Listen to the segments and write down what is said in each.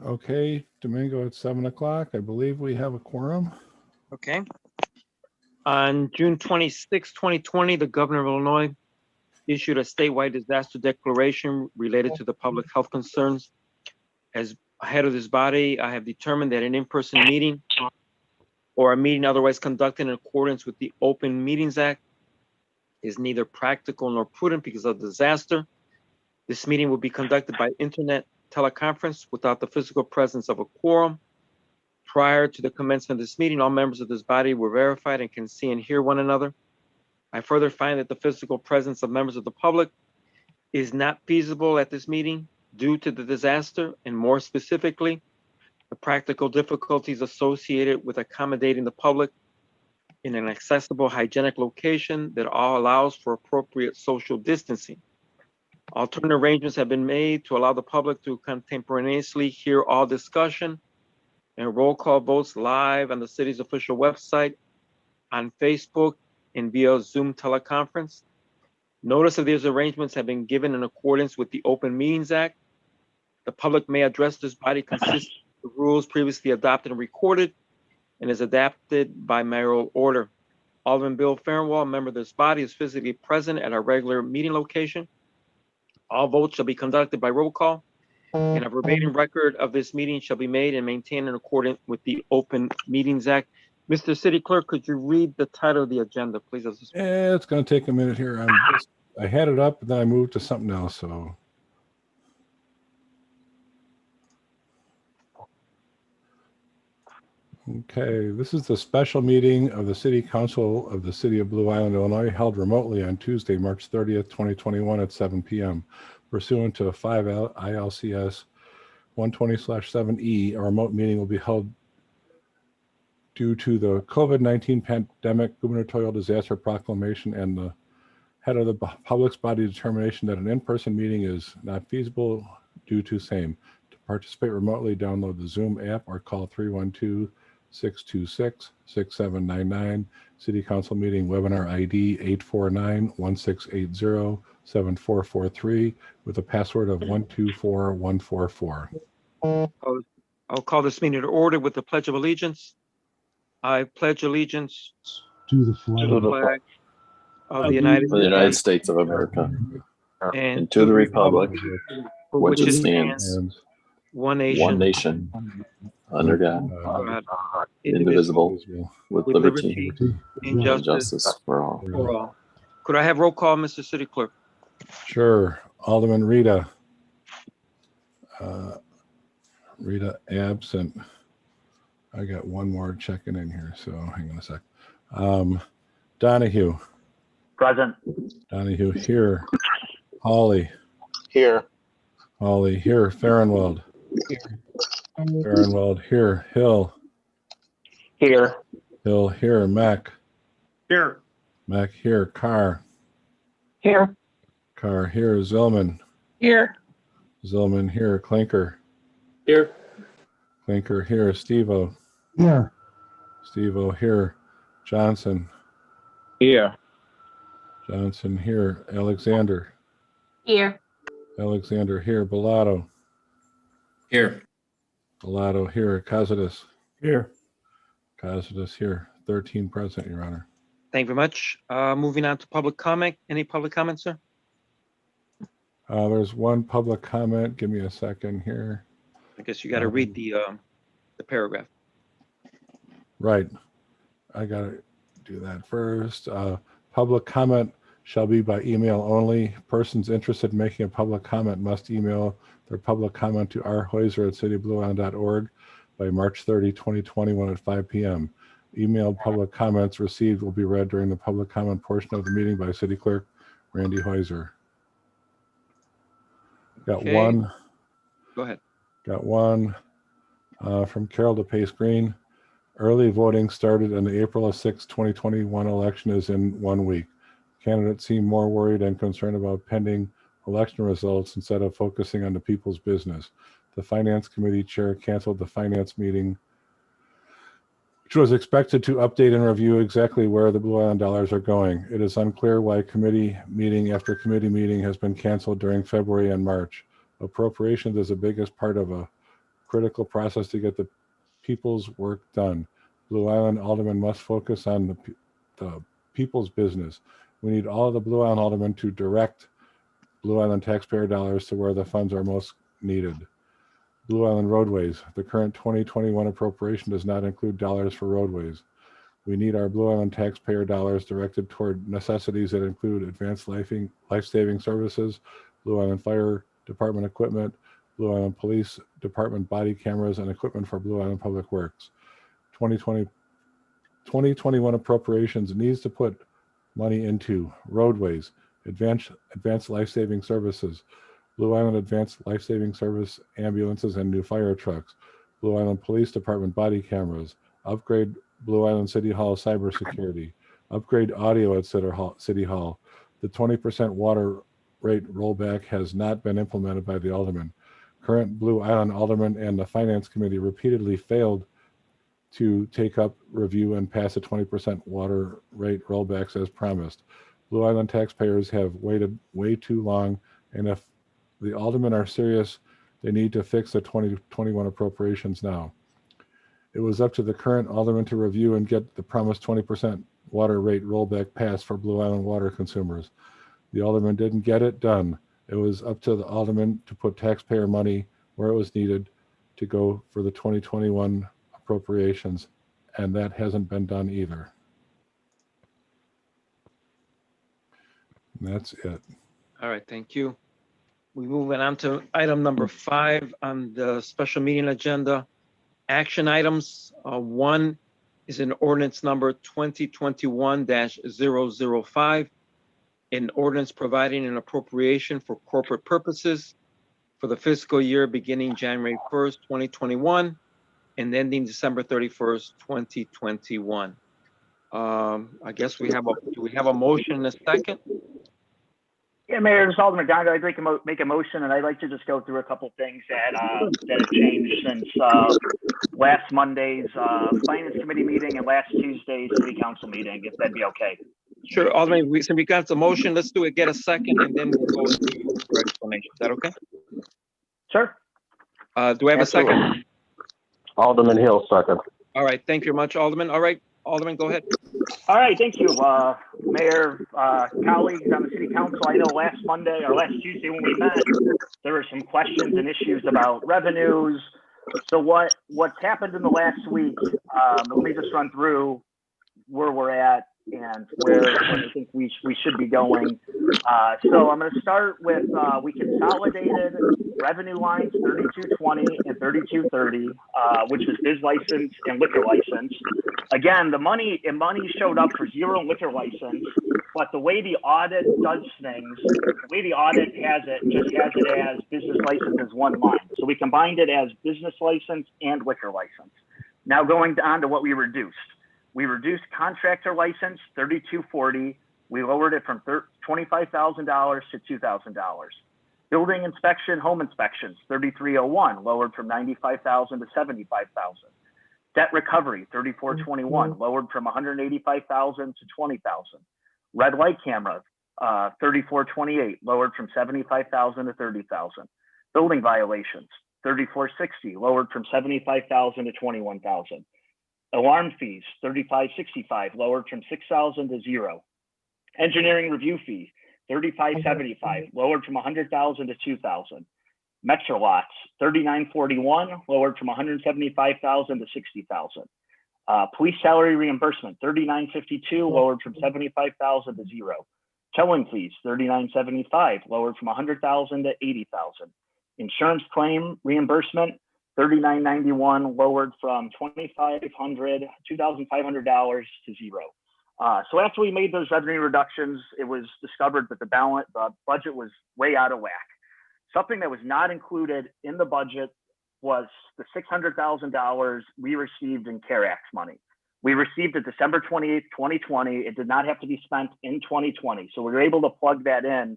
Okay, Domingo at 7 o'clock. I believe we have a quorum. Okay. On June 26, 2020, the governor of Illinois issued a statewide disaster declaration related to the public health concerns. As head of this body, I have determined that an in-person meeting or a meeting otherwise conducted in accordance with the Open Meetings Act is neither practical nor prudent because of the disaster. This meeting will be conducted by internet teleconference without the physical presence of a quorum. Prior to the commencement of this meeting, all members of this body were verified and can see and hear one another. I further find that the physical presence of members of the public is not feasible at this meeting due to the disaster, and more specifically, the practical difficulties associated with accommodating the public in an accessible, hygienic location that all allows for appropriate social distancing. Alternate arrangements have been made to allow the public to contemporaneously hear all discussion and roll call votes live on the city's official website, on Facebook, and via Zoom teleconference. Notice of these arrangements have been given in accordance with the Open Meetings Act. The public may address this body consistent with the rules previously adopted and recorded and is adapted by mayoral order. Alderman Bill Farnwell, a member of this body, is physically present at our regular meeting location. All votes shall be conducted by roll call, and a verbatim record of this meeting shall be made and maintained in accordance with the Open Meetings Act. Mr. City Clerk, could you read the title of the agenda, please? It's going to take a minute here. I had it up, and then I moved to something else. So, okay, this is the special meeting of the City Council of the City of Blue Island, Illinois, held remotely on Tuesday, March 30th, 2021 at 7 p.m. Pursuant to 5 ILCS 120/7E, a remote meeting will be held due to the COVID-19 pandemic, gubernatorial disaster proclamation, and the head of the public's body determination that an in-person meeting is not feasible due to same. To participate remotely, download the Zoom app or call 312-626-6799. City Council meeting webinar ID 849-1680-7443 with a password of 124144. I'll call this meeting to order with the Pledge of Allegiance. I pledge allegiance to the flag of the United States of America, and to the republic for which it stands, one one nation, under God, God, indivisible, with liberty and and justice for all. for all. Could I have roll call, Mr. City Clerk? Sure. Alderman Rita. Rita absent. I got one more checking in here, so hang on a sec. Donahue. Present. Donahue here. Hawley. Here. Hawley here. Farnwell. Farnwell here. Hill. Here. Hill here. Mack. Here. Mack here. Carr. Here. Carr here. Zillman. Here. Zillman here. Clinker. Here. Clinker here. Steve-O. here. Steve-O here. Johnson. Here. Johnson here. Alexander. Here. Alexander here. Bellato. Here. Bellato here. Casidas. Here. Casidas here. 13 present, Your Honor. Thank you very much. Moving on to public comment. Any public comments, sir? There's one public comment. Give me a second here. I guess you got to read the paragraph. Right. I got to do that first. Public comment shall be by email only. Persons interested in making a public comment must email their public comment to rheuser@cityblueisland.org by March 30, 2021 at 5 p.m. Emailed public comments received will be read during the public comment portion of the meeting by City Clerk Randy Heuser. Got Okay. one. Go ahead. Got one from Carol DePace Green. Early voting started and the April 6, 2021 election is in 1 week. Candidates seem more worried and concerned about pending election results instead of focusing on the people's business. The Finance Committee Chair canceled the finance meeting, which was expected to update and review exactly where the Blue Island dollars are going. It is unclear why committee meeting after committee meeting has been canceled during February and March. Appropriations is the biggest part of a critical process to get the people's work done. Blue Island aldermen must focus on the people's business. We need all of the Blue Island aldermen to direct Blue Island taxpayer dollars to where the funds are most needed. Blue Island roadways. The current 2021 appropriation does not include dollars for roadways. We need our Blue Island taxpayer dollars directed toward necessities that include advanced life-saving services, Blue Island Fire Department equipment, Blue Island Police Department body cameras, and equipment for Blue Island Public Works. 2021 appropriations needs to put money into roadways, advanced life-saving services, Blue Island Advanced Life-Saving Service ambulances and new fire trucks, Blue Island Police Department body cameras, upgrade Blue Island City Hall cybersecurity, upgrade audio at City Hall. The 20% water rate rollback has not been implemented by the aldermen. Current Blue Island aldermen and the Finance Committee repeatedly failed to take up, review, and pass a 20% water rate rollbacks as promised. Blue Island taxpayers have waited way too long, and if the aldermen are serious, they need to fix the 2021 appropriations now. It was up to the current aldermen to review and get the promised 20% water rate rollback passed for Blue Island water consumers. The aldermen didn't get it done. It was up to the aldermen to put taxpayer money where it was needed to go for the 2021 appropriations, and that hasn't been done either. And that's it. All right, thank you. We moving on to item number 5 on the special meeting agenda. Action items. 1 is an ordinance number 2021-005, an ordinance providing an appropriation for corporate purposes for the fiscal year beginning January 1st, 2021 and ending December 31st, 2021. I guess do we have a motion in a second? Yeah, Mayor, this is Alderman Donovan. I'd like to make a motion, and I'd like to just go through a couple things that have changed since last Monday's Finance Committee meeting and last Tuesday's City Council meeting, if that'd be okay. Sure, Alderman, since we got the motion, let's do it, get a second, and then we'll go into your explanation. Is that okay? Sure. Do we have a second? Alderman Hill, second. All right, thank you very much, Alderman. All right, Alderman, go ahead. All right, thank you, Mayor, colleagues on the City Council. I know last Monday or last Tuesday when we met, there were some questions and issues about revenues. So what's happened in the last week? Let me just run through where we're at and where I think we should be going. So I'm going to start with we consolidated revenue lines 3220 and 3230, which was biz license and liquor license. Again, the money showed up for zero liquor license, but the way the audit does things, the way the audit has it, just has it as business license as one line. So we combined it as business license and liquor license. Now going on to what we reduced. We reduced contractor license, 3240. We lowered it from $25,000 to $2,000. Building inspection, home inspections, 3301, lowered from $95,000 to $75,000. Debt recovery, 3421, lowered from $185,000 to $20,000. Red light camera, 3428, lowered from $75,000 to $30,000. Building violations, 3460, lowered from $75,000 to $21,000. Alarm fees, 3565, lowered from $6,000 to $0. Engineering review fees, 3575, lowered from $100,000 to $2,000. Metro lots, 3941, lowered from $175,000 to $60,000. Police salary reimbursement, 3952, lowered from $75,000 to $0. Towing fees, 3975, lowered from $100,000 to $80,000. Insurance claim reimbursement, 3991, lowered from $2,500 to $0. So after we made those revenue reductions, it was discovered that the budget was way out of whack. Something that was not included in the budget was the $600,000 we received in CARE Act money. We received it December 28th, 2020. It did not have to be spent in 2020. So we were able to plug that in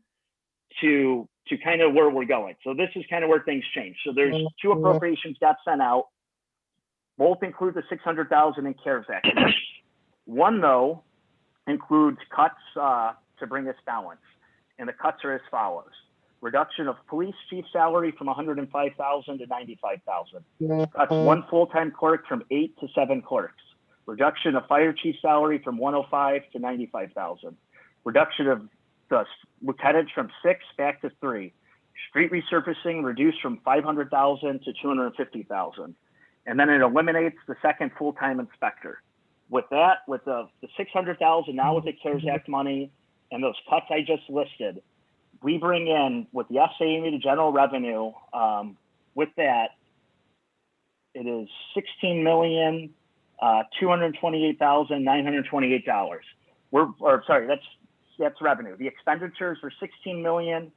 to kind of where we're going. So this is kind of where things change. So there's 2 appropriations got sent out. Both include the $600,000 in CARES Act. One, though, includes cuts to bring us balance. And the cuts are as follows. reduction of police chief salary from 105,000 to 95,000. That's one full-time clerk from 8 to 7 clerks. Reduction of fire chief salary from 105 to 95,000. Reduction of the lieutenants from 6 back to 3. Street resurfacing reduced from 500,000 to 250,000. And then it eliminates the second full-time inspector. With that, with the 600,000 now with the CARES Act money and those cuts I just listed, we bring in with the estimated general revenue. With that, it is $16,228,928. Sorry, that's revenue. The expenditures were 16 million.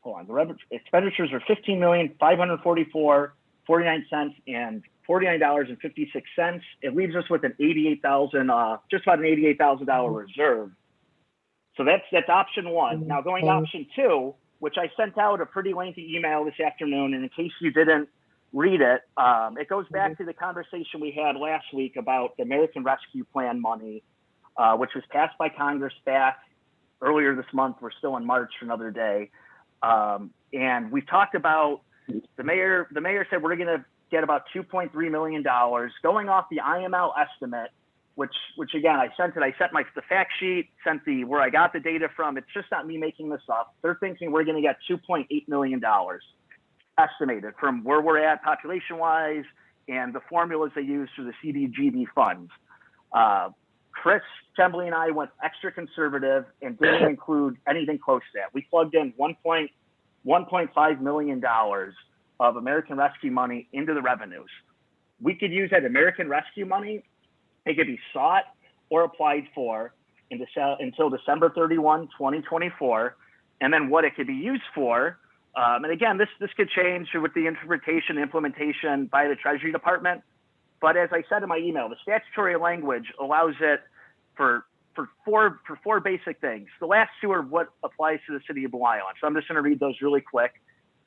Hold on, the expenditures are 15,544,49 and $49.56. It leaves us with an 88,000, just about an $88,000 reserve. So that's option one. Now going to option two, which I sent out a pretty lengthy email this afternoon, and in case you didn't read it, it goes back to the conversation we had last week about the American Rescue Plan money, which was passed by Congress back earlier this month. We're still in March for another day. And we talked about the mayor said we're going to get about $2.3 million going off the IML estimate, which again, I sent the fact sheet, where I got the data from. It's just not me making this up. They're thinking we're going to get $2.8 million estimated from where we're at population wise and the formulas they use for the CDGB funds. Chris Chembley and I went extra conservative and didn't include anything close to that. We plugged in $1.5 million of American Rescue money into the revenues. We could use that American Rescue money. It could be sought or applied for until December 31, 2024. And then what it could be used for, and again, this could change with the interpretation and implementation by the Treasury Department. But as I said in my email, the statutory language allows it for four basic things. The last two are what applies to the city of Blue Island. So I'm just going to read those really quick.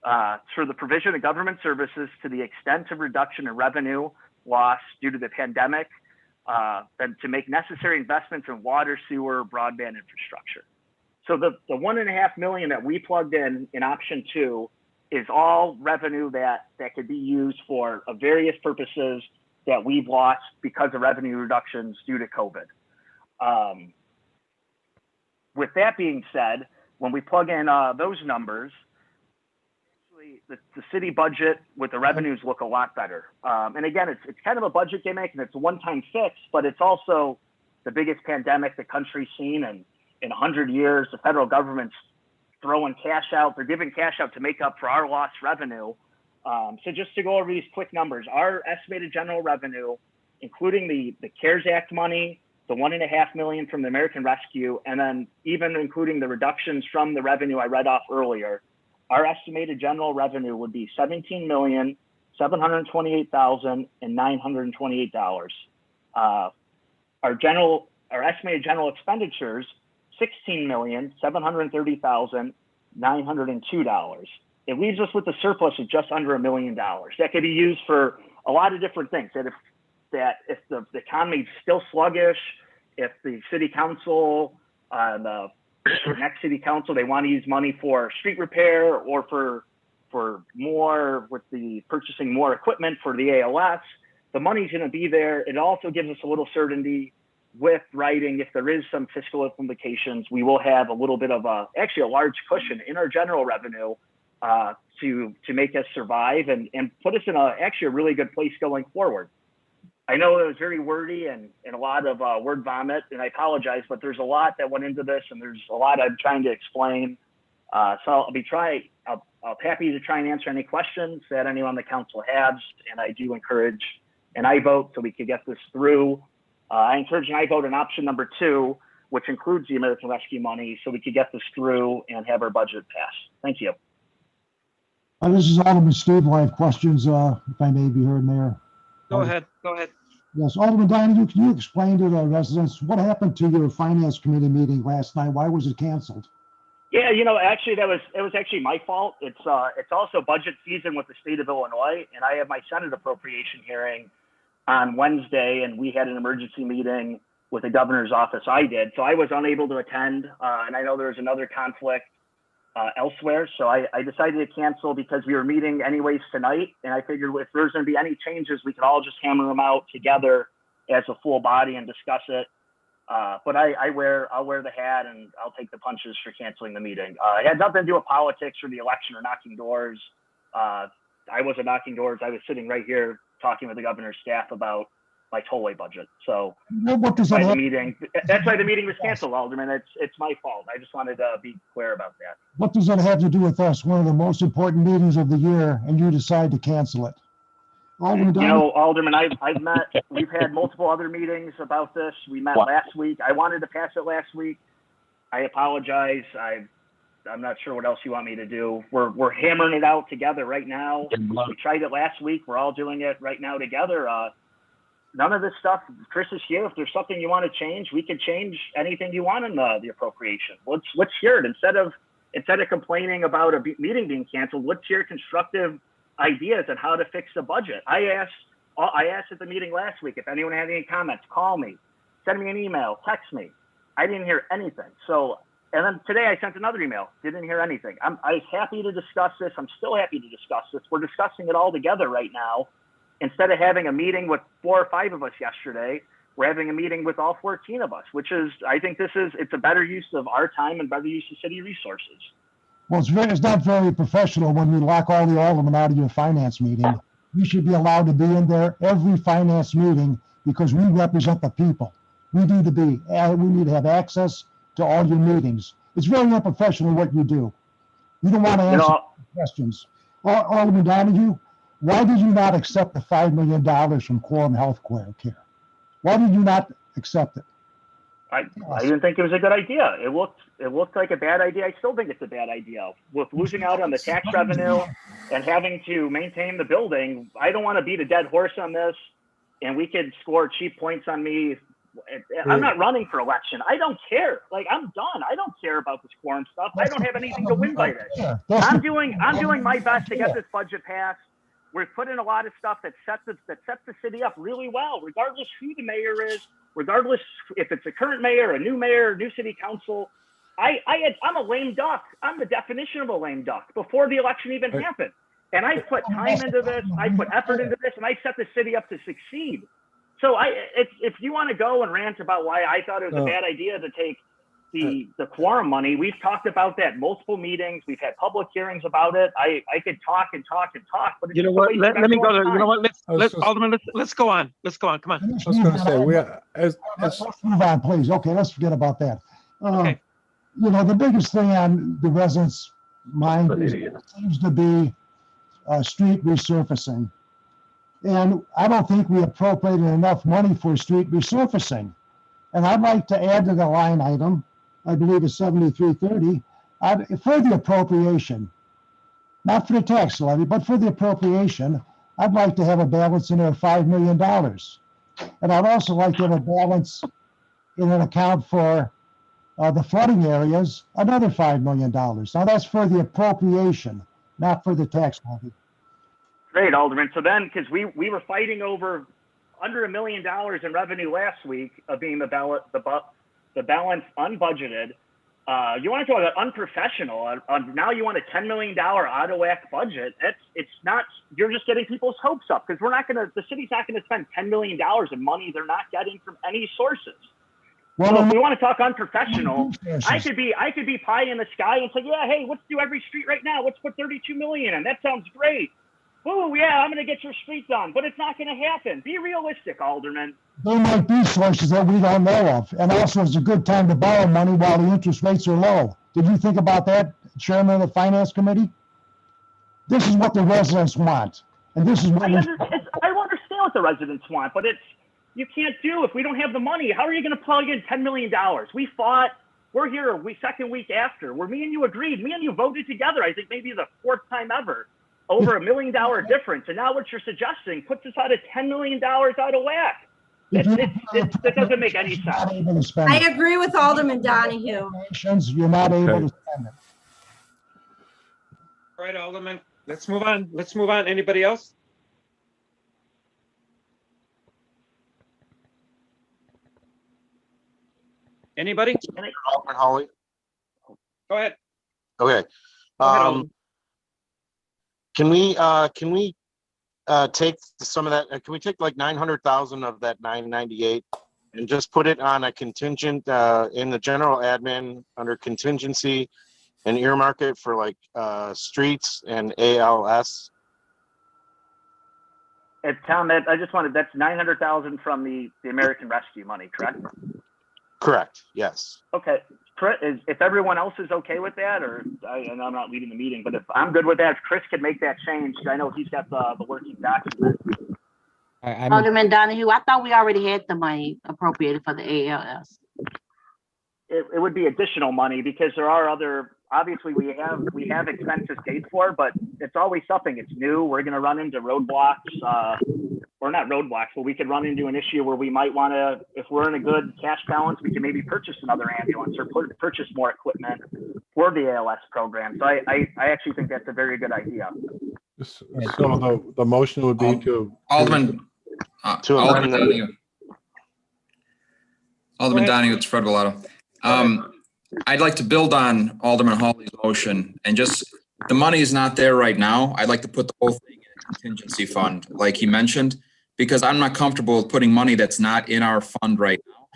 For the provision of government services to the extent of reduction in revenue loss due to the pandemic, and to make necessary investments in water, sewer, broadband infrastructure. So the $1.5 million that we plugged in option two is all revenue that could be used for various purposes that we've lost because of revenue reductions due to COVID. With that being said, when we plug in those numbers, actually the city budget with the revenues look a lot better. And again, it's kind of a budget gimmick and it's a one-time fix, but it's also the biggest pandemic the country's seen in 100 years. The federal government's throwing cash out. They're giving cash out to make up for our lost revenue. So just to go over these quick numbers, our estimated general revenue, including the CARES Act money, the $1.5 million from the American Rescue, and then even including the reductions from the revenue I read off earlier, our estimated general revenue would be $17,728,928. Our estimated general expenditures, $16,730,902. It leaves us with a surplus of just under $1 million. That could be used for a lot of different things. If the economy is still sluggish, if the city council, the next city council, they want to use money for street repair or for more with the purchasing more equipment for the ALS, the money's going to be there. It also gives us a little certainty with writing. If there is some fiscal implications, we will have a little bit of actually a large cushion in our general revenue to make us survive and put us in actually a really good place going forward. I know it was very wordy and a lot of word vomit, and I apologize, but there's a lot that went into this, and there's a lot I'm trying to explain. So I'll be happy to try and answer any questions that anyone on the council has, and I do encourage an I vote so we could get this through. I encourage an I vote on option number 2, which includes the American Rescue money, so we could get this through and have our budget passed. Thank you. This is Alderman Steve. I have questions, if I may be heard, Mayor. Go ahead. Yes, Alderman Donahue, can you explain to the residents what happened to your Finance Committee meeting last night? Why was it canceled? Yeah, actually, it was actually my fault. It's also budget season with the state of Illinois, and I have my Senate appropriation hearing on Wednesday, and we had an emergency meeting with the governor's office. I did. So I was unable to attend. And I know there was another conflict elsewhere. So I decided to cancel because we were meeting anyways tonight. And I figured if there's going to be any changes, we could all just hammer them out together as a full body and discuss it. But I'll wear the hat and I'll take the punches for canceling the meeting. It had nothing to do with politics or the election or knocking doors. I wasn't knocking doors. I was sitting right here talking with the governor's staff about my tollway budget. So What does that have? that's why the meeting was canceled, Alderman. It's my fault. I just wanted to be clear about that. What does that have to do with us? One of the most important meetings of the year, and you decide to cancel it. Alderman, you know, Alderman, we've had multiple other meetings about this. We met last week. I wanted to pass it last week. I apologize. I'm not sure what else you want me to do. We're hammering it out together right now. We tried it last week. We're all doing it right now together. None of this stuff, Chris is here. If there's something you want to change, we can change anything you want in the appropriation. Let's hear it. Instead of complaining about a meeting being canceled, let's hear constructive ideas on how to fix the budget. I asked at the meeting last week if anyone had any comments, call me, send me an email, text me. I didn't hear anything. So, and then today I sent another email, didn't hear anything. I'm happy to discuss this. I'm still happy to discuss this. We're discussing it all together right now. Instead of having a meeting with 4 or 5 of us yesterday, we're having a meeting with all 14 of us, which is, I think it's a better use of our time and better use of city resources. Well, it's not very professional when you lock all the aldermen out of your finance meeting. You should be allowed to be in there every finance meeting because we represent the people. We need to have access to all your meetings. It's very unprofessional what you do. You don't want to answer questions. Alderman Donahue, why did you not accept the $5 million from Quorum Health Care? Why did you not accept it? I didn't think it was a good idea. It looked like a bad idea. I still think it's a bad idea. With losing out on the tax revenue and having to maintain the building, I don't want to beat a dead horse on this. And we could score cheap points on me. I'm not running for election. I don't care. Like, I'm done. I don't care about this quorum stuff. I don't have anything to win by this. I'm doing my best to get this budget passed. We've put in a lot of stuff that sets the city up really well, regardless who the mayor is, regardless if it's a current mayor, a new city council. I'm a lame duck. I'm the definition of a lame duck before the election even happened. And I put time into this, I put effort into this, and I set the city up to succeed. So if you want to go and rant about why I thought it was a bad idea to take the quorum money, we've talked about that multiple meetings. We've had public hearings about it. I could talk and talk and talk, but you know what? Let me go there. You know what? Alderman, let's go on. Come on. I was going to say let's move on, please. Okay, let's forget about that. Okay. You know, the biggest thing on the residents' mind seems to be street resurfacing, and I don't think we appropriated enough money for street resurfacing. And I'd like to add to the line item, I believe it's 7330, for the appropriation, not for the tax levy, but for the appropriation, I'd like to have a balance in there of $5 million. And I'd also like to have a balance in an account for the flooding areas, another $5 million. Now that's for the appropriation, not for the tax levy. Great, Alderman. So then, because we were fighting over under $1 million in revenue last week of being the balance unbudgeted. You want to talk about unprofessional? Now you want a $10 million out of whack budget. It's not. You're just getting people's hopes up because the city's not going to spend $10 million in money they're not getting from any sources. Well, so if we want to talk unprofessional, I could be pie in the sky and say, yeah, hey, let's do every street right now. Let's put $32 million in. That sounds great. Oh, yeah, I'm going to get your street done, but it's not going to happen. Be realistic, Alderman. There might be sources that we don't know of. And also, it's a good time to borrow money while the interest rates are low. Did you think about that, Chairman of the Finance Committee? This is what the residents want. And this is what I understand what the residents want, but you can't do if we don't have the money. How are you going to plug in $10 million? We fought. We're here second week after where me and you agreed. Me and you voted together, I think maybe the 4th time ever. Over $1 million difference, and now what you're suggesting puts us out of $10 million out of whack. That doesn't make any sense. I agree with Alderman Donahue. You're not able to spend it. All right, Alderman. Let's move on. Anybody else? Anybody? Alderman Holly. Go ahead. Okay. Go ahead, Alderman. Can we take some of that? Can we take like 900,000 of that 998 and just put it on a contingent in the general admin under contingency and earmark it for like streets and ALS? Tom, I just wanted, that's 900,000 from the American Rescue money, correct? Correct. Yes. Okay. If everyone else is okay with that, and I'm not leading the meeting, but if I'm good with that, if Chris could make that change, I know he's got the working document. Alderman Donahue, I thought we already had the money appropriated for the ALS. It would be additional money because there are other, obviously we have expenses paid for, but it's always something. It's new. We're going to run into roadblocks, or not roadblocks, but we could run into an issue where we might want to, if we're in a good cash balance, we can maybe purchase another ambulance or purchase more equipment for the ALS program. So I actually think that's a very good idea. So the motion would be to Alderman Donahue. Alderman Donahue, it's Fred Villado. I'd like to build on Alderman Hawley's motion, and just, the money is not there right now. I'd like to put the whole thing in a contingency fund, like he mentioned, because I'm not comfortable with putting money that's not in our fund right now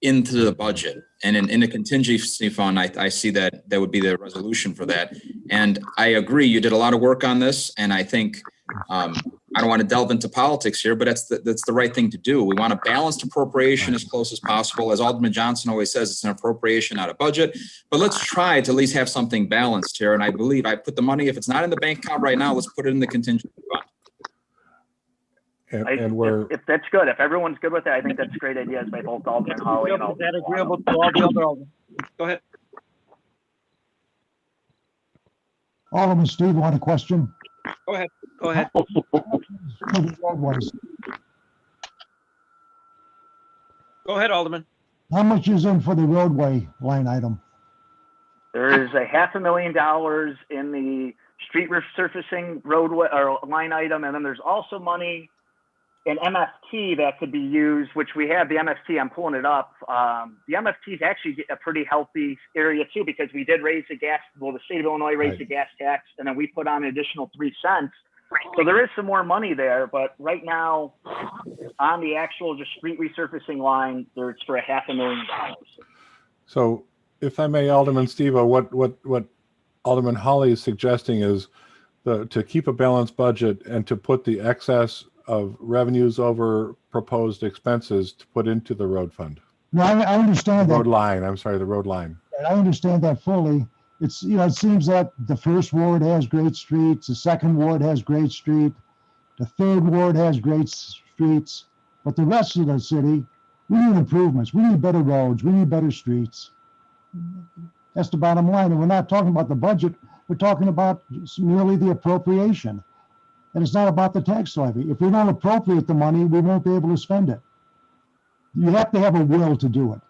into the budget. And in a contingency fund, I see that would be the resolution for that. And I agree, you did a lot of work on this, and I think I don't want to delve into politics here, but that's the right thing to do. We want a balanced appropriation as close as possible. As Alderman Johnson always says, it's an appropriation, not a budget. But let's try to at least have something balanced here. And I believe I put the money, if it's not in the bank account right now, let's put it in the contingency fund. If that's good, if everyone's good with that, I think that's a great idea by both Alderman Hawley and Alderman. That agreeable to all the other Aldermen. Go ahead. Alderman Steve, want a question? Go ahead. Go ahead. Go ahead, Alderman. How much is in for the roadway line item? There is $500,000 in the street resurfacing roadway or line item, and then there's also money in MFT that could be used, which we have the MFT. I'm pulling it up. The MFT is actually a pretty healthy area too, because we did raise the gas. Well, the state of Illinois raised the gas tax, and then we put on an additional 3 cents. So there is some more money there, but right now on the actual just street resurfacing line, it's for $500,000. So if I may, Alderman Steve, what Alderman Hawley is suggesting is to keep a balanced budget and to put the excess of revenues over proposed expenses to put into the road fund. No, I understand that. Road line, I'm sorry, the road line. I understand that fully. It's, it seems that the first ward has great streets, the second ward has great street, the third ward has great streets, but the rest of the city, we need improvements. We need better roads. We need better streets. That's the bottom line. And we're not talking about the budget. We're talking about merely the appropriation. And it's not about the tax levy. If we don't appropriate the money, we won't be able to spend it. You have to have a will to do it.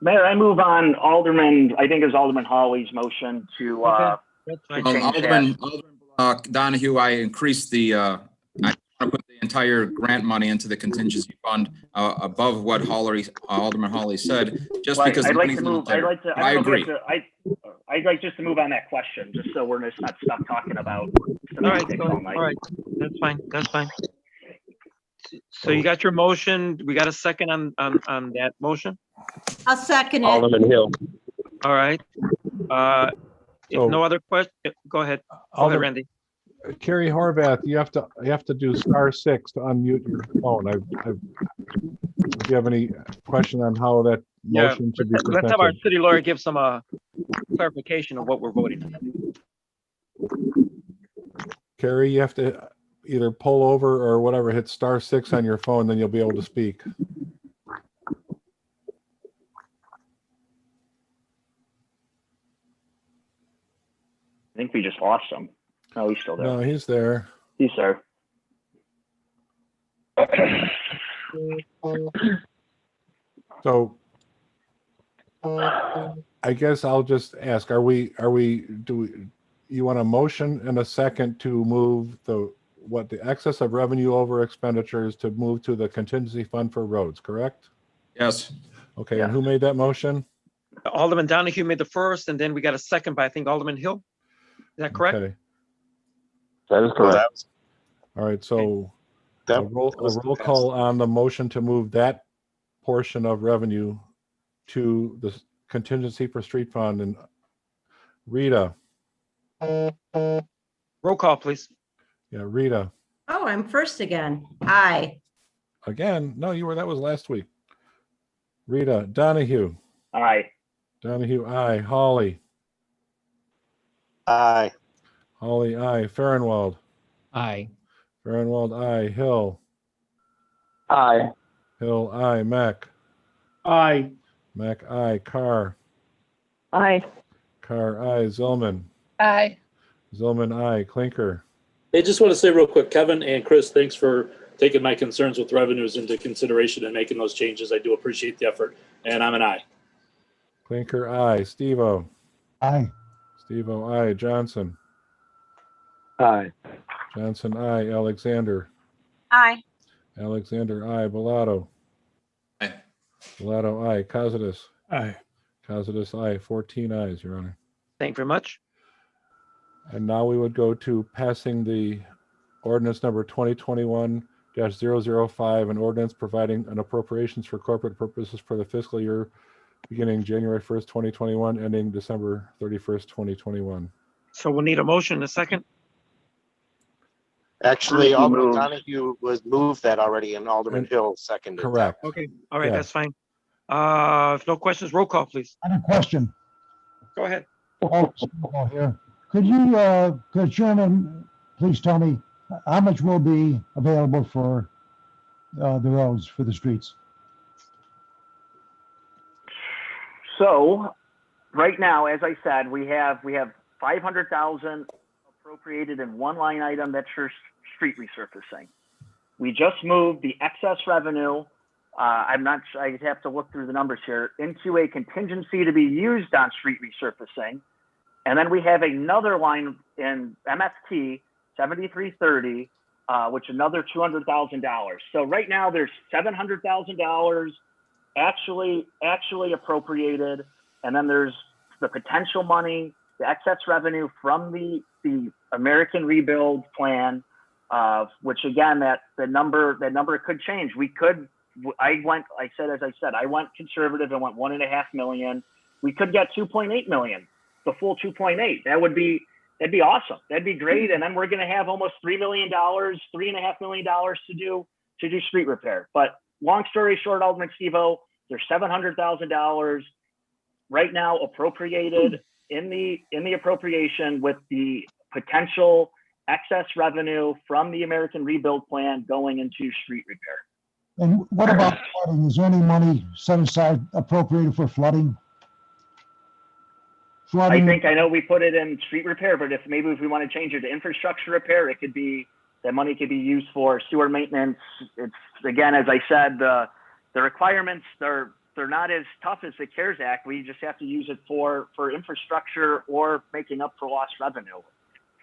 Mayor, I move on Alderman, I think it was Alderman Hawley's motion to Alderman Donahue, I increased the I put the entire grant money into the contingency fund above what Alderman Hawley said, just because I'd like to move. I agree. I'd like just to move on that question, just so we're just not stuck talking about. All right, that's fine. That's fine. So you got your motion. We got a second on that motion. I'll second it. Alderman Hill. All right. If no other question, go ahead. Go ahead, Randy. Carrie Horvath, you have to do *6 to unmute your phone. Do you have any question on how that motion should be presented? Let's have our city lawyer give some clarification of what we're voting on. Carrie, you have to either pull over or whatever, hit *6 on your phone, then you'll be able to speak. I think we just lost him. No, he's still there. No, he's there. He's there. So I guess I'll just ask, you want a motion and a second to move the what the excess of revenue over expenditures to move to the contingency fund for roads, correct? Yes. Okay, Yeah. and who made that motion? Alderman Donahue made the first, and then we got a second by, I think, Alderman Hill. Is that correct? Okay. That is So correct. that was- All right, so that a roll was call passed. on the motion to move that portion of revenue to the contingency for street fund. And Rita, Roll call, please. yeah, Rita, Oh, I'm first again. Aye. again, no, that was last week. Rita, Donahue, Aye. Donahue, aye. Holly, Aye. Holly, aye. Farnwell, Aye. Farnwell, aye. Hill, Aye. Hill, aye. Mac, Aye. Mac, aye. Carr, Aye. Carr, aye. Zillman, Aye. Zillman, aye. Clinker, I just want to say real quick, Kevin and Chris, thanks for taking my concerns with revenues into consideration and making those changes. I do appreciate the effort, and I'm an aye. Clinker, aye. Steve-O, Aye. Steve-O, aye. Johnson, Aye. Johnson, aye. Alexander, Aye. Alexander, aye. Bellato, Aye. Bellato, aye. Costas, Aye. Costas, aye. 14 ayes, Your Honor. Thank you very much. And now we would go to passing the ordinance number 2021-005, an ordinance providing an appropriations for corporate purposes for the fiscal year beginning January 1st, 2021, ending December 31st, 2021. So we'll need a motion in a second. Actually, Donahue Alderman moved. Donahue was moved that already, and Alderman Hill seconded that. Correct. Okay, all right, Yeah. that's fine. If no questions, roll call, please. I have a question. Go ahead. Oh, here. Could you, could Chairman, please tell me how much will be available for the roads, for the streets? So right now, as I said, we have 500,000 appropriated in one line item that's for street resurfacing. We just moved the excess revenue. I'm not sure, I'd have to look through the numbers here, into a contingency to be used on street resurfacing. And then we have another line in MFT 7330, which another $200,000. So right now there's $700,000 actually appropriated, and then there's the potential money, the excess revenue from the American Rebuild Plan, which again, that number could change. I went conservative and went 1.5 million. We could get 2.8 million, the full 2.8. That'd be awesome. That'd be great. And then we're going to have almost $3 million, $3.5 million to do street repair. But long story short, Alderman Steve-O, there's $700,000 right now appropriated in the appropriation, with the potential excess revenue from the American Rebuild Plan going into street repair. And what about flooding? Is there any money set aside appropriated for flooding? I think I know we put it in street repair, but if we want to change it to infrastructure repair, that money could be used for sewer maintenance. It's, again, as I said, the requirements, they're not as tough as the CARES Act. We just have to use it for infrastructure or making up for lost revenue.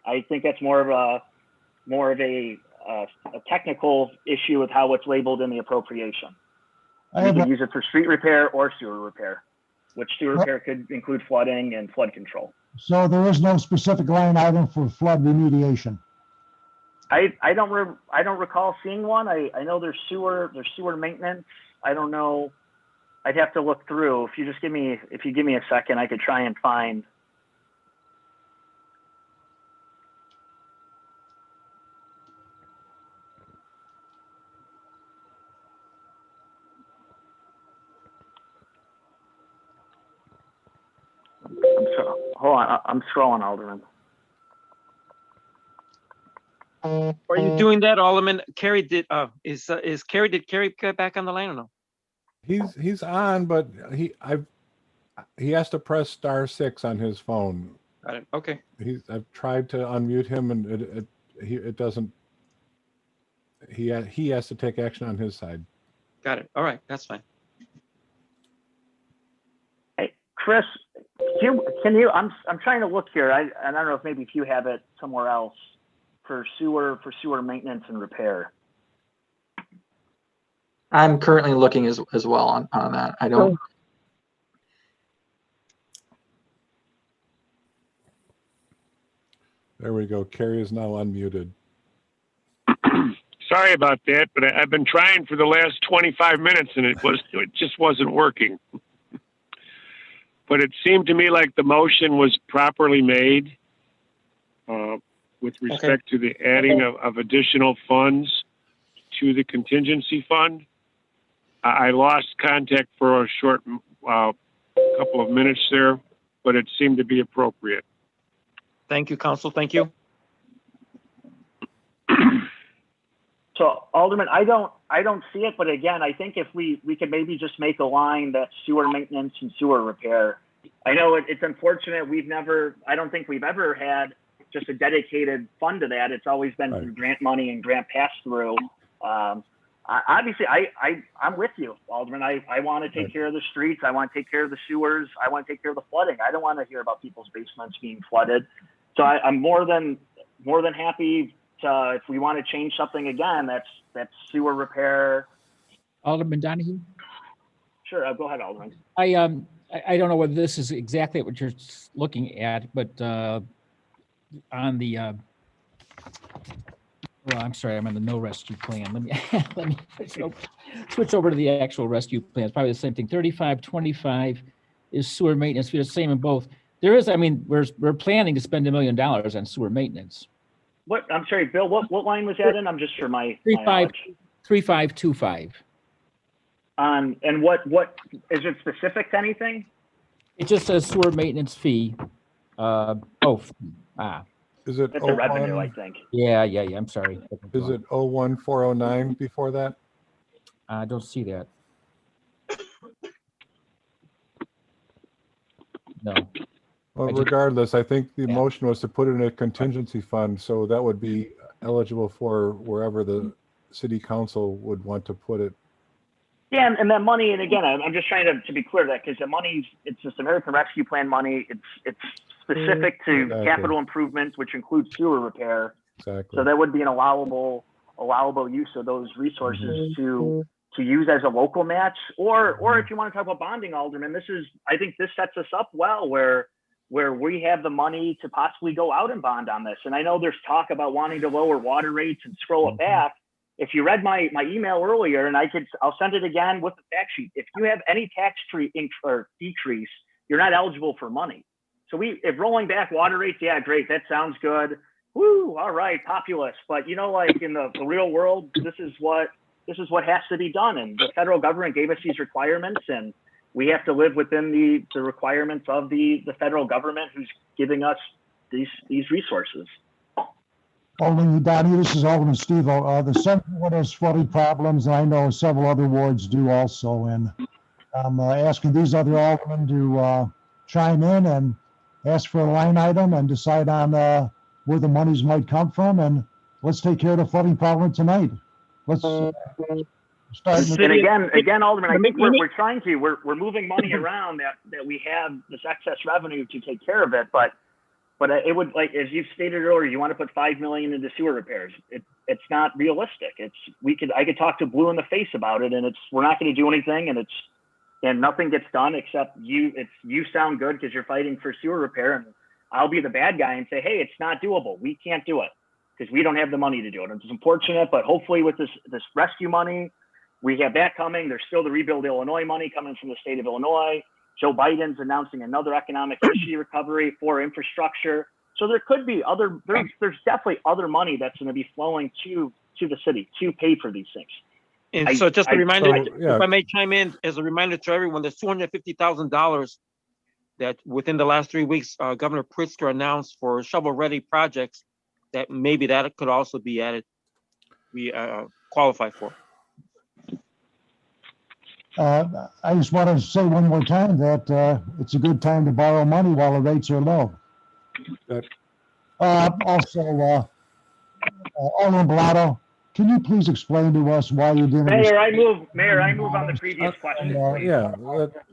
I think that's more of a technical issue with how it's labeled in the appropriation. You can use it for street repair or sewer repair, which sewer repair could include flooding and flood control. So there is no specific line item for flood remediation? I don't recall seeing one. I know there's sewer maintenance. I don't know. I'd have to look through. If you give me a second, I could try and find. Hold on, I'm scrolling, Alderman. Are you doing that, Alderman? Carrie did. Did Carrie get back on the line or no? He's on, but he has to press *6 on his phone. Got it. Okay. I've tried to unmute him, and it doesn't. He has to take action on his side. Got it. All right, that's fine. Hey, Chris, can you? I'm trying to look here. I don't know if maybe if you have it somewhere else sewer maintenance and repair? I'm currently looking as well on that. I don't. There we go. Carrie is now unmuted. Sorry about that, but I've been trying for the last 25 minutes and it just wasn't working. But it seemed to me like the motion was properly made with respect to the adding of additional funds to the contingency fund. I lost contact for a short couple of minutes there, but it seemed to be appropriate. Thank you, Council. Thank you. So Alderman, I don't see it, but again, I think if we could maybe just make a line that's sewer maintenance and sewer repair. I know it's unfortunate I don't think we've ever had just a dedicated fund to that. It's always been through grant money and grant pass through. Obviously, I'm with you, Alderman. I want to take care of the streets. I want to take care of the sewers. I want to take care of the flooding. I don't want to hear about people's basements being flooded. So I'm more than happy to, if we want to change something again, that's sewer repair. Alderman Donahue? Sure, go ahead, Alderman. I don't know whether this is exactly what you're looking at, but on the well, I'm sorry, I'm on the no rescue plan. Let me switch over to the actual rescue plan. It's probably the same thing. 3525 is sewer maintenance. We're the same in both. There is, I mean, we're planning to spend $1 million on sewer maintenance. What? I'm sorry, Bill. What line was that in? I'm just for my 3525. And what is it specific to anything? It just says sewer maintenance fee. Is it That's a revenue, I think. Yeah. I'm sorry. Is it 01409 before that? I don't see that. No. Well, regardless, I think the motion was to put it in a contingency fund, so that would be eligible for wherever the city council would want to put it. Yeah, and that money, and again, I'm just trying to be clear that because the money, it's just American Rescue Plan money. It's specific to capital improvements, which includes sewer repair. Exactly. So that would be an allowable use of those resources to use as a local match, or if you want to talk about bonding, Alderman, I think this sets us up well where we have the money to possibly go out and bond on this. And I know there's talk about wanting to lower water rates and scroll it back. If you read my email earlier, and I'll send it again with the fact sheet. If you have any tax decrease, you're not eligible for money. So if rolling back water rates, yeah, great, that sounds good. Woo, all right, populist. But like in the real world, this is what has to be done. And the federal government gave us these requirements, and we have to live within the requirements of the federal government who's giving us these resources. Alderman Donahue, this is Alderman Stevo. The Central Ward has flooding problems, and I know several other wards do also. And I'm asking these other aldermen to chime in and ask for a line item and decide on where the monies might come from. And let's take care of the flooding problem tonight. Let's start. And again, Alderman, I think we're moving money around that we have this excess revenue to take care of it, but it would, like as you've stated earlier, you want to put $5 million into sewer repairs. It's not realistic. I could talk to Blue in the face about it, and we're not going to do anything, and nothing gets done except you sound good because you're fighting for sewer repair, and I'll be the bad guy and say, hey, it's not doable. We can't do it because we don't have the money to do it. It's unfortunate, but hopefully with this rescue money, we have that coming. There's still the Rebuild Illinois money coming from the state of Illinois. Joe Biden's announcing another economic recovery for infrastructure. So there could be there's definitely other money that's going to be flowing to the city to pay for these things. And so just a reminder, if I may chime in as a reminder to everyone, there's $250,000 that within the last 3 weeks, Governor Pritzker announced for shovel-ready projects that maybe that could also be added, qualify for. I just want to say one more time that it's a good time to borrow money while the rates are low. Also, Alderman Bellato, can you please explain to us why you didn't? Mayor, I move on the previous question. Yeah,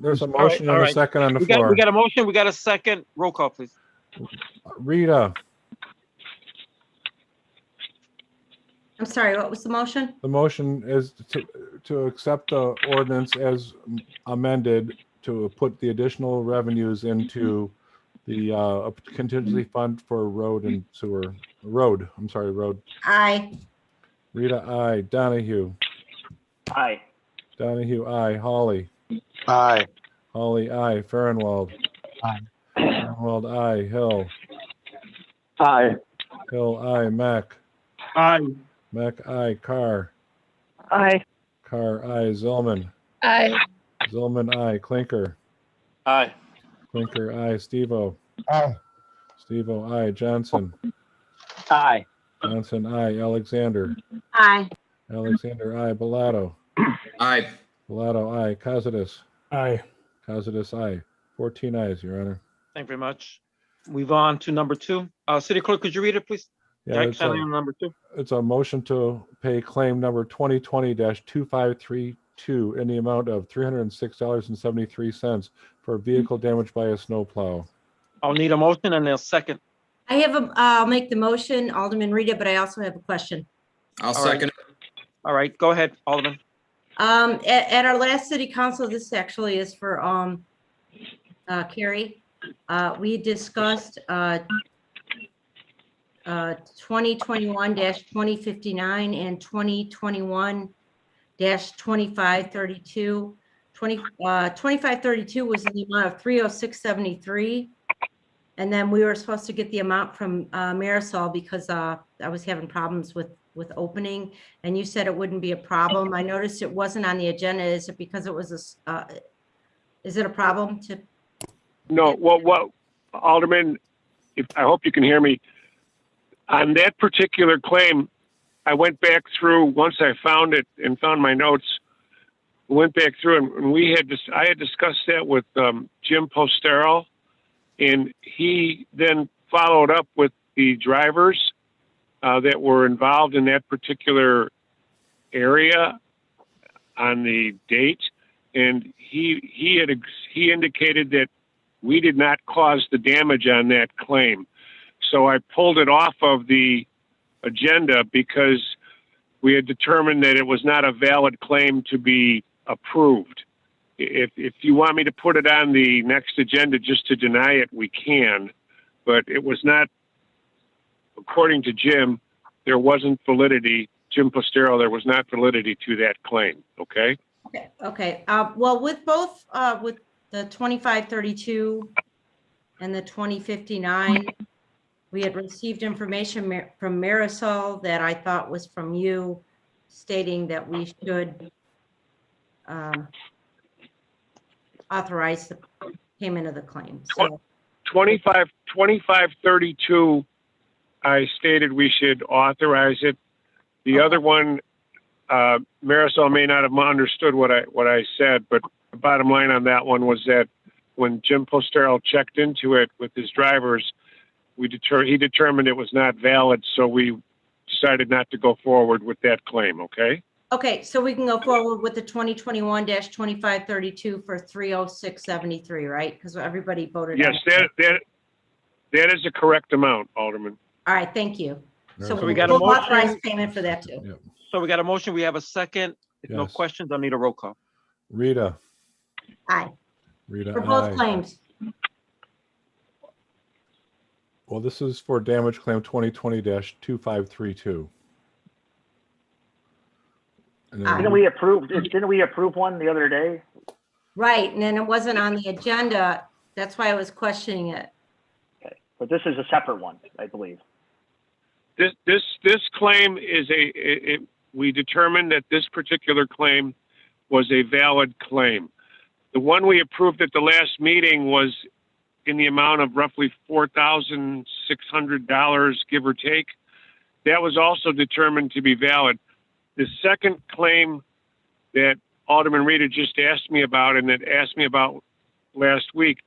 there's a motion and a second on the floor. We got a motion. We got a second. Roll call, please. Rita. I'm sorry, what was the motion? The motion is to accept the ordinance as amended to put the additional revenues into the contingency fund for road and sewer, road. Aye. Rita, aye. Donahue. Aye. Donahue, aye. Holly. Aye. Holly, aye. Farnwell. Aye. Farnwell, aye. Hill. Aye. Hill, aye. Mac. Aye. Mac, aye. Carr. Aye. Carr, aye. Zillman. Aye. Zillman, aye. Clinker. Aye. Clinker, aye. Steve-O. Aye. Steve-O, aye. Johnson. Aye. Johnson, aye. Alexander. Aye. Alexander, aye. Bellato. Aye. Bellato, aye. Cossidis. Aye. Cossidis, aye. 14 ayes, Your Honor. Thank you very much. Move on to number 2. City Clerk, could you read it, please? Yeah, Action item number 2. it's a motion to pay claim number 2020-2532 in the amount of $306.73 for vehicle damage by a snowplow. I'll need a motion and a second. I'll make the motion, Alderman Rita, but I also have a question. I'll All right. second it. All right, go ahead, Alderman. At our last city council, this actually is for Carrie. We discussed 2021-2059 and 2021-2532. 2532 was in the amount of 306.73. And then we were supposed to get the amount from Marisol because I was having problems with opening, and you said it wouldn't be a problem. I noticed it wasn't on the agenda. Is it because it was is it a problem to? No, well, Alderman, I hope you can hear me. On that particular claim, I went back through, once I found it and found my notes, went back through and I had discussed that with Jim Postero, and he then followed up with the drivers that were involved in that particular area on the date, and he indicated that we did not cause the damage on that claim. So I pulled it off of the agenda because we had determined that it was not a valid claim to be approved. If you want me to put it on the next agenda just to deny it, we can, but it was not, according to Jim, there wasn't validity. Jim Postero, there was not validity to that claim. Okay. Okay. Well, with both with the 2532 and the 2059, we had received information from Marisol that I thought was from you, stating that we should authorize the payment of the claim. So 2532, I stated we should authorize it. The other one, Marisol may not have understood what I said, but the bottom line on that one was that when Jim Postero checked into it with his drivers, he determined it was not valid, so we decided not to go forward with that claim. Okay. Okay, so we can go forward with the 2021-2532 for 306.73, right? Because everybody voted. Yes, that is the correct amount, Alderman. All right, thank you. So we got a we'll motion. authorize payment for that too. Yep. So we got a motion. We have a second. If no Yes. questions, I'll need a roll call. Rita. Aye. Rita, For both aye. claims. Well, this is for damage claim 2020-2532. And then Didn't we approve one the other day? Right, and then it wasn't on the agenda. That's why I was questioning it. Okay, but this is a separate one, I believe. This claim is we determined that this particular claim was a valid claim. The one we approved at the last meeting was in the amount of roughly $4,600, give or take. That was also determined to be valid. The second claim that Alderman Rita just asked me about and that asked me about last week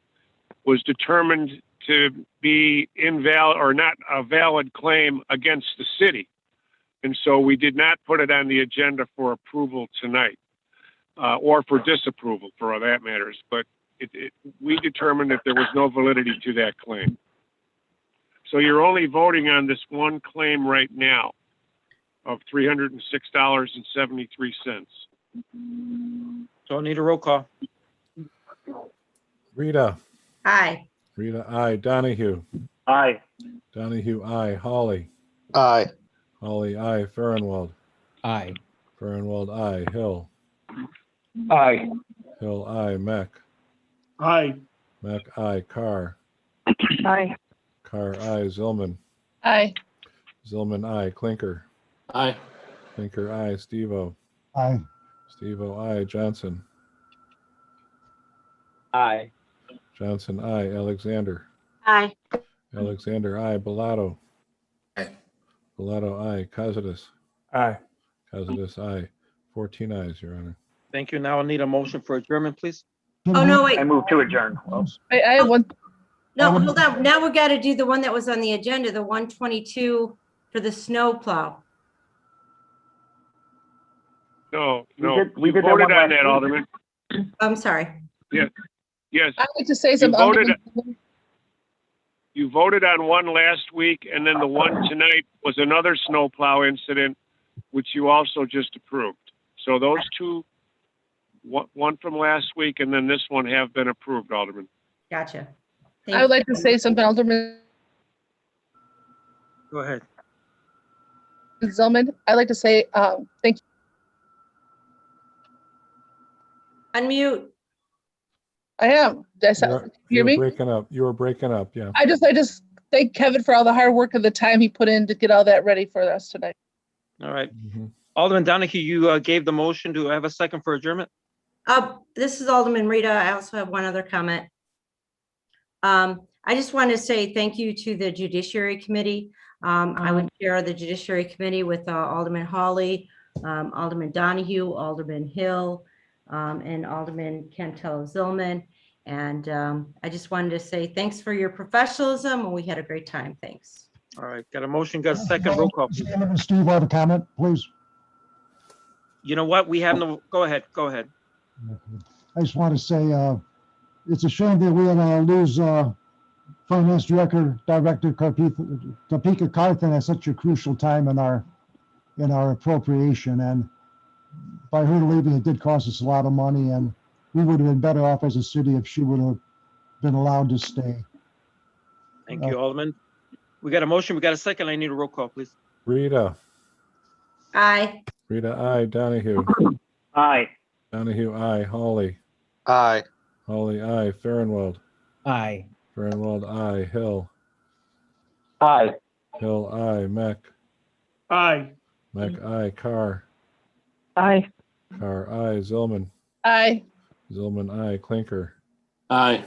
was determined to be invalid or not a valid claim against the city. And so we did not put it on the agenda for approval tonight, or for disapproval for all that matters. But we determined that there was no validity to that claim. So you're only voting on this one claim right now. of $306.73. So I need a roll call. Rita, Aye. Rita, I. Donahue, Aye. Donahue, I. Holly, Aye. Holly, I. Farnwell, Aye. Farnwell, I. Hill, Aye. Hill, I. Mac, Aye. Mac, I. Carr, Aye. Carr, I. Zillman, Aye. Zillman, I. Clinker, Aye. Clinker, I. Steve-O, Aye. Steve-O, I. Johnson, Aye. Johnson, I. Alexander, Aye. Alexander, I. Bellato, Aye. Bellato, I. Costas, Aye. Costas, I. 14 ayes, Your Honor. Thank you. Now I need a motion for adjournment, please. Oh, no, wait. I move to adjourn. I have one. No, hold on. Now we got to do the one that was on the agenda, the 122 for the snow plow. No, We no, did- we you did that voted one on last that, week. Alderman. I'm sorry. Yes, I'd like to say you something. voted, you voted on one last week, and then the one tonight was another snowplow incident, which you also just approved. So those two, one from last week and then this one have been approved, Alderman. Gotcha. I would like to say something, Alderman Go ahead. Zillman. I'd like to say, thank you. Unmute. I am. Did I hear You're me? breaking up. You were breaking up, yeah. I just thank Kevin for all the hard work and the time he put in to get all that ready for us tonight. All right. Mhm. Alderman Donahue, you gave the motion. Do I have a second for adjournment? This is Alderman Rita. I also have one other comment. I just want to say thank you to the Judiciary Committee. I would chair the Judiciary Committee with Alderman Hawley, Alderman Donahue, Alderman Hill, and Alderman Cantel Zillman. And I just wanted to say thanks for your professionalism, and we had a great time. Thanks. All right. Got a motion, got a second. Roll call, please. Steve, I have a comment, please. You know what? We have no, go ahead. Go ahead. I just want to say, it's a shame that we're going to lose Finance Director Topeka Carthen at such a crucial time in our appropriation. And by her leaving, it did cost us a lot of money, and we would have been better off as a city if she would have been allowed to stay. Thank you, Alderman. We got a motion. We got a second. I need a roll call, please. Rita, Aye. Rita, I. Donahue, Aye. Donahue, I. Holly, Aye. Holly, I. Farnwell, Aye. Farnwell, I. Hill, Aye. Hill, I. Mac, Aye. Mac, I. Carr, Aye. Carr, I. Zillman, Aye. Zillman, I. Clinker, Aye.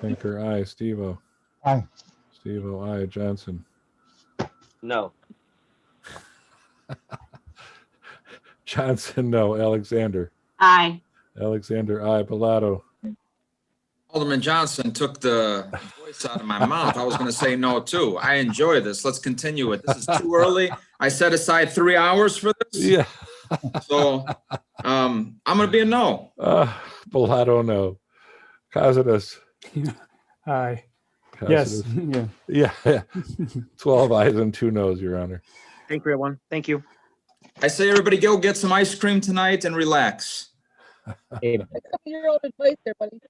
Clinker, I. Steve-O, Aye. Steve-O, I. Johnson, No. Johnson, no. Alexander, Aye. Alexander, I. Bellato, Alderman Johnson took the voice out of my mouth. I was going to say no too. I enjoy this. Let's continue it. This is too early. I set aside 3 hours for this. yeah. So I'm going to be a no. Bellato, no. Costas, Aye. Costas. Yeah. Yeah. 12 ayes and 2 noes, Your Honor. Thank you, everyone. Thank you. I say everybody go get some ice cream tonight and relax. Your own advice there, buddy.